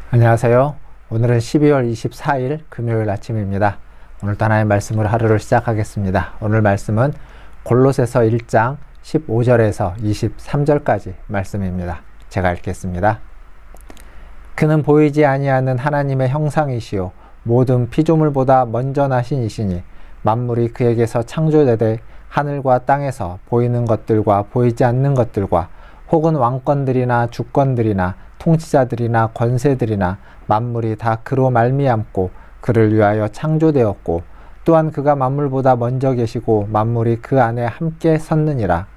안녕하세요. 오늘은 12월 24일 금요일 아침입니다. 오늘도 하나님의 말씀으로 하루를 시작하겠습니다. 오늘 말씀은 골로새서 1장 15절에서 23절까지 말씀입니다. 제가 읽겠습니다. 그는 보이지 아니하는 하나님의 형상이시요 모든 피조물보다 먼저 나신 이시니 만물이 그에게서 창조되되 하늘과 땅에서 보이는 것들과 보이지 않는 것들과 혹은 왕권들이나 주권들이나 통치자들이나 권세들이나 만물이 다 그로 말미암고 그를 위하여 창조되었고 또한 그가 만물보다 먼저 계시고 만물이 그 안에 함께 섰느니라.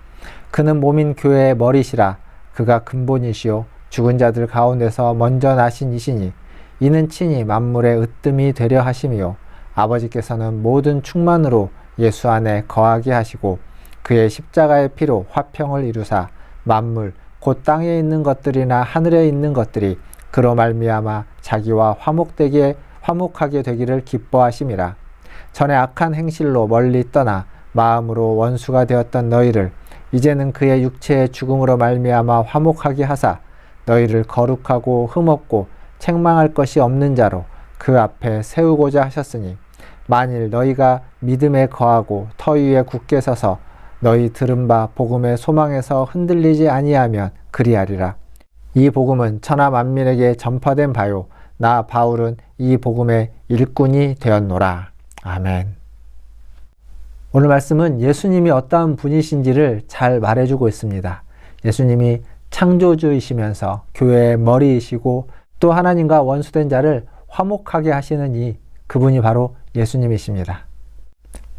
그는 몸인 교회의 머리시라. 그가 근본이시요 죽은 자들 가운데서 먼저 나신 이시니 이는 친히 만물의 으뜸이 되려 하심이요 아버지께서는 모든 충만으로 예수 안에 거하게 하시고 그의 십자가의 피로 화평을 이루사 만물 곧 땅에 있는 것들이나 하늘에 있는 것들이 그로 말미암아 자기와 화목하게 되기를 기뻐하심이라. 전에 악한 행실로 멀리 떠나 마음으로 원수가 되었던 너희를 이제는 그의 육체의 죽음으로 말미암아 화목하게 하사 너희를 거룩하고 흠없고 책망할 것이 없는 자로 그 앞에 세우고자 하셨으니 만일 너희가 믿음에 거하고 터 위에 굳게 서서 너희 들은 바 복음의 소망에서 흔들리지 아니하면 그리하리라. 이 복음은 천하 만민에게 전파된 바요 나 바울은 이 복음의 일꾼이 되었노라. 아멘. 오늘 말씀은 예수님이 어떠한 분이신지를 잘 말해주고 있습니다. 예수님이 창조주이시면서 교회의 머리이시고 또 하나님과 원수된 자를 화목하게 하시는 그분이 바로 예수님이십니다.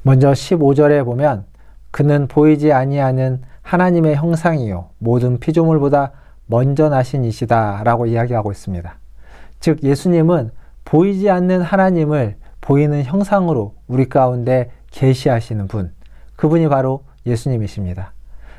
먼저 15절에 보면 그는 보이지 아니하는 하나님의 형상이요 모든 피조물보다 먼저 나신 이시다 라고 이야기하고 있습니다. 즉 예수님은 보이지 않는 하나님을 보이는 형상으로 우리 가운데 계시하시는 분, 그분이 바로 예수님이십니다.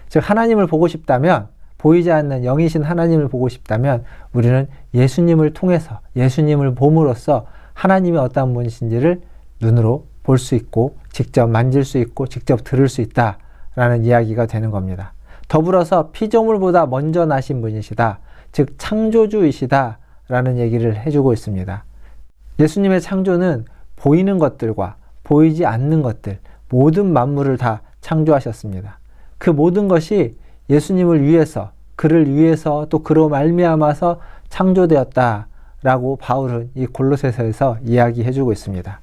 즉 하나님을 보고 싶다면, 보이지 않는 영이신 하나님을 보고 싶다면 우리는 예수님을 통해서, 예수님을 봄으로써 하나님이 어떤 분이신지를 눈으로 볼 수 있고 직접 만질 수 있고 직접 들을 수 있다라는 이야기가 되는 겁니다. 더불어서 피조물보다 먼저 나신 분이시다. 즉 창조주이시다 라는 얘기를 해주고 있습니다. 예수님의 창조는 보이는 것들과 보이지 않는 것들, 모든 만물을 다 창조하셨습니다. 그 모든 것이 예수님을 위해서, 그를 위해서 또 그로 말미암아서 창조되었다라고 바울은 이 골로새서에서 이야기해주고 있습니다.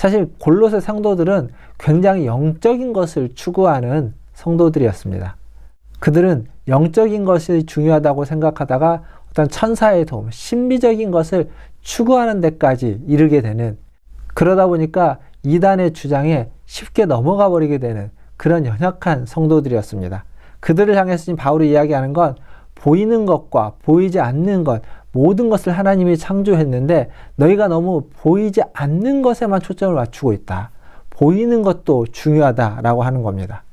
사실 골로새 성도들은 굉장히 영적인 것을 추구하는 성도들이었습니다. 그들은 영적인 것이 중요하다고 생각하다가 어떤 천사의 도움, 신비적인 것을 추구하는 데까지 이르게 되는, 그러다 보니까 이단의 주장에 쉽게 넘어가 버리게 되는 그런 연약한 성도들이었습니다. 그들을 향해서 지금 바울이 이야기하는 건 보이는 것과 보이지 않는 것, 모든 것을 하나님이 창조했는데 너희가 너무 보이지 않는 것에만 초점을 맞추고 있다. 보이는 것도 중요하다라고 하는 겁니다.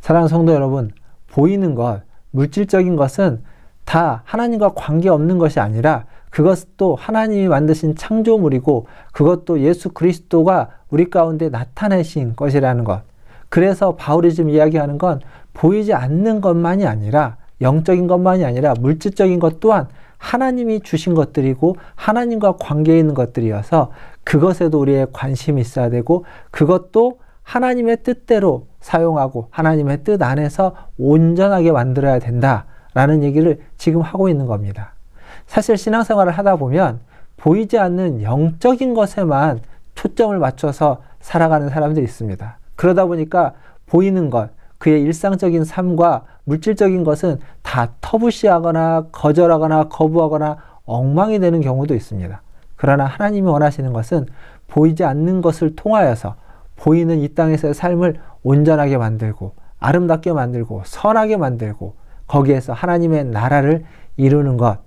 사랑하는 성도 여러분, 보이는 것, 물질적인 것은 다 하나님과 관계없는 것이 아니라 그것도 하나님이 만드신 창조물이고 그것도 예수 그리스도가 우리 가운데 나타내신 것이라는 것. 그래서 바울이 지금 이야기하는 건 보이지 않는 것만이 아니라, 영적인 것만이 아니라 물질적인 것 또한 하나님이 주신 것들이고 하나님과 관계 있는 것들이어서 그것에도 우리의 관심이 있어야 되고 그것도 하나님의 뜻대로 사용하고 하나님의 뜻 안에서 온전하게 만들어야 된다라는 얘기를 지금 하고 있는 겁니다. 사실 신앙생활을 하다 보면 보이지 않는 영적인 것에만 초점을 맞춰서 살아가는 사람들이 있습니다. 그러다 보니까 보이는 것, 그의 일상적인 삶과 물질적인 것은 다 터부시하거나 거절하거나 거부하거나 엉망이 되는 경우도 있습니다. 그러나 하나님이 원하시는 것은 보이지 않는 것을 통하여서 보이는 이 땅에서의 삶을 온전하게 만들고 아름답게 만들고 선하게 만들고 거기에서 하나님의 나라를 이루는 것,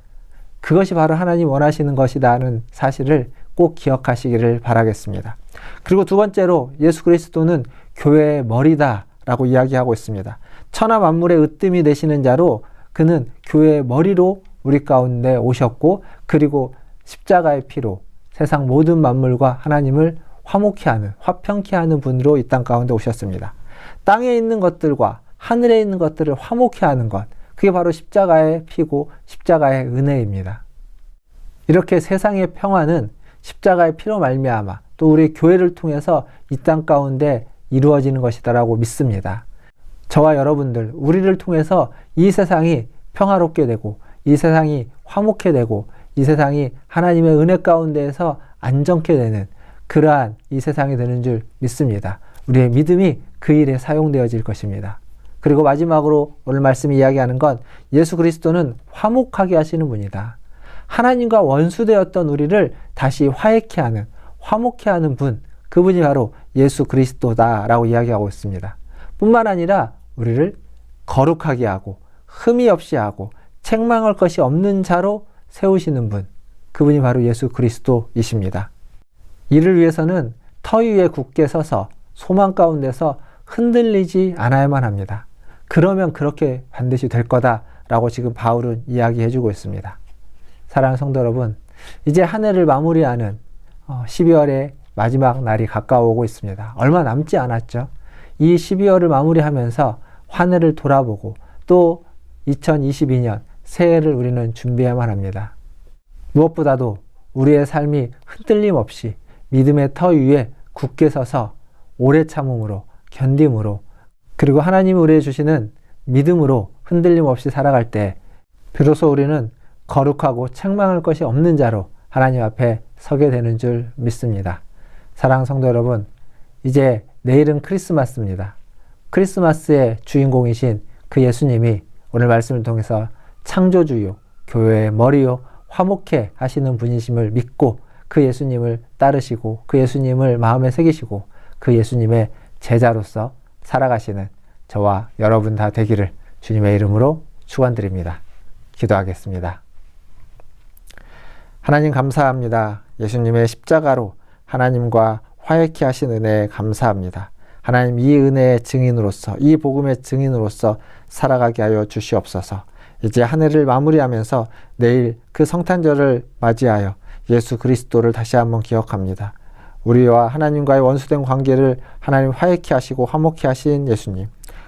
그것이 바로 하나님 원하시는 것이라는 사실을 꼭 기억하시기를 바라겠습니다. 그리고 두 번째로 예수 그리스도는 교회의 머리다 라고 이야기하고 있습니다. 천하 만물의 으뜸이 되시는 자로 그는 교회의 머리로 우리 가운데 오셨고 그리고 십자가의 피로 세상 모든 만물과 하나님을 화목케 하는, 화평케 하는 분으로 이 땅 가운데 오셨습니다. 땅에 있는 것들과 하늘에 있는 것들을 화목케 하는 것, 그게 바로 십자가의 피고 십자가의 은혜입니다. 이렇게 세상의 평화는 십자가의 피로 말미암아 또 우리 교회를 통해서 이 땅 가운데 이루어지는 것이다라고 믿습니다. 저와 여러분들, 우리를 통해서 이 세상이 평화롭게 되고 이 세상이 화목해 되고 이 세상이 하나님의 은혜 가운데에서 안정케 되는 그러한 이 세상이 되는 줄 믿습니다. 우리의 믿음이 그 일에 사용되어질 것입니다. 그리고 마지막으로 오늘 말씀이 이야기하는 건 예수 그리스도는 화목하게 하시는 분이다. 하나님과 원수되었던 우리를 다시 화해케 하는, 화목케 하는 분, 그분이 바로 예수 그리스도다라고 이야기하고 있습니다. 뿐만 아니라 우리를 거룩하게 하고 흠이 없이 하고 책망할 것이 없는 자로 세우시는 분, 그분이 바로 예수 그리스도이십니다. 이를 위해서는 터 위에 굳게 서서 소망 가운데서 흔들리지 않아야만 합니다. 그러면 그렇게 반드시 될 거다라고 지금 바울은 이야기해주고 있습니다. 사랑하는 성도 여러분, 이제 한 해를 마무리하는 12월의 마지막 날이 가까워오고 있습니다. 얼마 남지 않았죠. 이 12월을 마무리하면서 한 해를 돌아보고 또 2022년 새해를 우리는 준비해야만 합니다. 무엇보다도 우리의 삶이 흔들림 없이 믿음의 터 위에 굳게 서서 오래 참음으로, 견딤으로, 그리고 하나님이 우리에게 주시는 믿음으로 흔들림 없이 살아갈 때 비로소 우리는 거룩하고 책망할 것이 없는 자로 하나님 앞에 서게 되는 줄 믿습니다. 사랑하는 성도 여러분, 이제 내일은 크리스마스입니다. 크리스마스의 주인공이신 그 예수님이 오늘 말씀을 통해서 창조주요, 교회의 머리요, 화목해 하시는 분이심을 믿고 그 예수님을 따르시고 그 예수님을 마음에 새기시고 그 예수님의 제자로서 살아가시는 저와 여러분 다 되기를 주님의 이름으로 축원드립니다. 기도하겠습니다. 하나님 감사합니다. 예수님의 십자가로 하나님과 화해케 하신 은혜에 감사합니다. 하나님, 이 은혜의 증인으로서, 이 복음의 증인으로서 살아가게 하여 주시옵소서. 이제 한 해를 마무리하면서 내일 그 성탄절을 맞이하여 예수 그리스도를 다시 한번 기억합니다. 우리와 하나님과의 원수된 관계를 하나님 화해케 하시고 화목케 하신 예수님,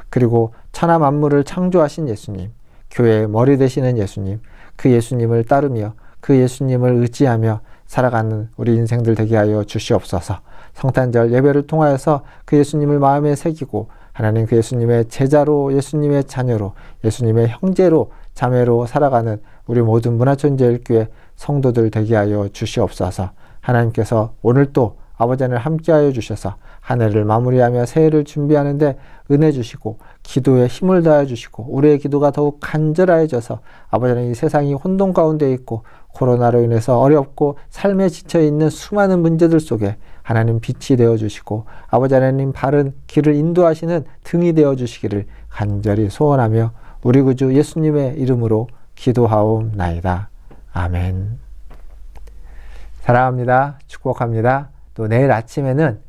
그리고 천하 만물을 창조하신 예수님, 교회의 머리 되시는 예수님, 그 예수님을 따르며 그 예수님을 의지하며 살아가는 우리 인생들 되게 하여 주시옵소서. 성탄절 예배를 통하여서 그 예수님을 마음에 새기고 하나님 그 예수님의 제자로, 예수님의 자녀로, 예수님의 형제로, 자매로 살아가는 우리 모든 문화촌제일교회 성도들 되게 하여 주시옵소서. 하나님께서 오늘 또 아버지 하나님 함께하여 주셔서 한 해를 마무리하며 새해를 준비하는데 은혜 주시고 기도에 힘을 다해 주시고 우리의 기도가 더욱 간절해져서 아버지 하나님 이 세상이 혼돈 가운데 있고 코로나로 인해서 어렵고 삶에 지쳐있는 수많은 문제들 속에 하나님 빛이 되어주시고 아버지 하나님 바른 길을 인도하시는 등이 되어주시기를 간절히 소원하며 우리 구주 예수님의 이름으로 기도하옵나이다. 아멘. 사랑합니다. 축복합니다. 또 내일 아침에는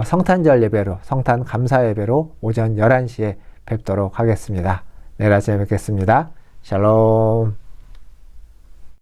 성탄절 예배로, 성탄 감사 예배로 오전 11시에 뵙도록 하겠습니다. 내일 아침에 뵙겠습니다. 샬롬.